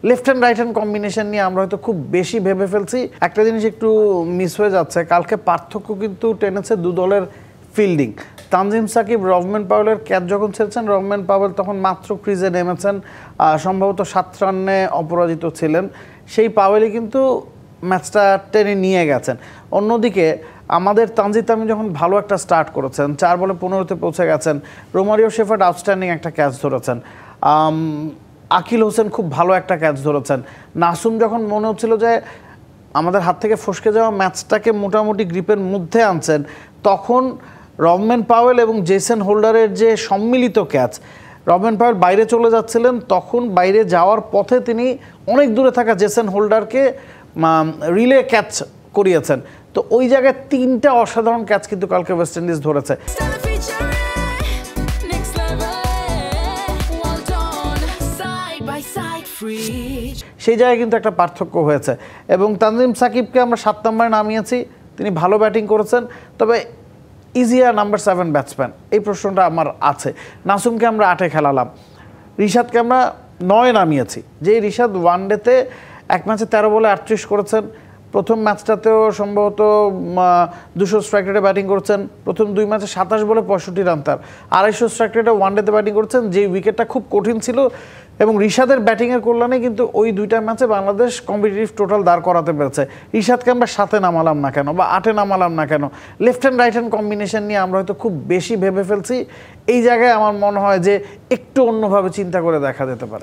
Left hand right hand combination নিয়ে আমরা হয়তো খুব বেশি ভেবে ফেলছি। একটা জিনিস একটু মিস হয়ে যাচ্ছে, কালকে পার্থক্য কিন্তু টেনেছে দু দলের ফিল্ডিং। তানজিম সাকিব রহমান পাওয়েলের ক্যাচ যখন ছেড়েছেন, রহমান পাওয়েল তখন মাত্র ক্রিজে নেমেছেন, সম্ভবত 7 রানে অপরাজিত ছিলেন। সেই পাওয়েলই কিন্তু ম্যাচটা টেনে নিয়ে গেছেন। অন্যদিকে আমাদের তানজিদ তামিম যখন ভালো একটা স্টার্ট করেছেন, 4 বলে 15-তে পৌঁছে গেছেন, রোমারিও শেফার্ড আউটস্ট্যান্ডিং একটা ক্যাচ ধরেছেন, আকিল হোসেন খুব ভালো একটা ক্যাচ ধরেছেন, নাসুম যখন মনে হচ্ছিল যে আমাদের হাত থেকে ফসকে যাওয়া ম্যাচটাকে মোটামুটি গ্রিপের মধ্যে আনছেন, তখন রহমান পাওয়েল এবং জেসন হোল্ডারের যে সম্মিলিত ক্যাচ, রহমান পাওয়েল বাইরে চলে যাচ্ছিলেন, তখন বাইরে যাওয়ার পথে তিনি অনেক দূরে থাকা জেসন হোল্ডারকে রিলে ক্যাচ করিয়েছেন। তো ওই জায়গায় 3টা অসাধারণ ক্যাচ কিন্তু কালকে ওয়েস্ট ইন্ডিজ ধরেছে। সেই জায়গায় কিন্তু একটা পার্থক্য হয়েছে এবং তানজিম সাকিবকে আমরা 7 নম্বরে নামিয়েছি, তিনি ভালো ব্যাটিং করেছেন। তবে ইজিয়ার নাম্বার 7 ব্যাটসম্যান, এই প্রশ্নটা আমার আছে। নাসুমকে আমরা 8-এ খেলালাম, রিশাদকে আমরা 9-এ নামিয়েছি। যেই রিশাদ ওয়ানডেতে এক ম্যাচে 13 বলে 38 করেছেন, প্রথম ম্যাচটাতেও সম্ভবত 200 স্ট্রাইক রেটে ব্যাটিং করছেন, প্রথম 2 ম্যাচে 27 বলে 65 রান তার, 250 স্ট্রাইক রেটে ওয়ানডেতে ব্যাটিং করছেন, যেই উইকেটটা খুব কঠিন ছিল। এবং রিশাদের ব্যাটিংয়ের কল্যাণে কিন্তু ওই 2টা ম্যাচে বাংলাদেশ কম্পিটিটিভ টোটাল দাঁড় করাতে পেরেছে। রিশাদকে আমরা 7-এ নামালাম না কেন বা 8-এ নামালাম না কেন? Left hand right hand combination নিয়ে আমরা হয়তো খুব বেশি ভেবে ফেলছি। এই জায়গায় আমার মনে হয় যে একটু অন্যভাবে চিন্তা করে দেখা যেতে পারে।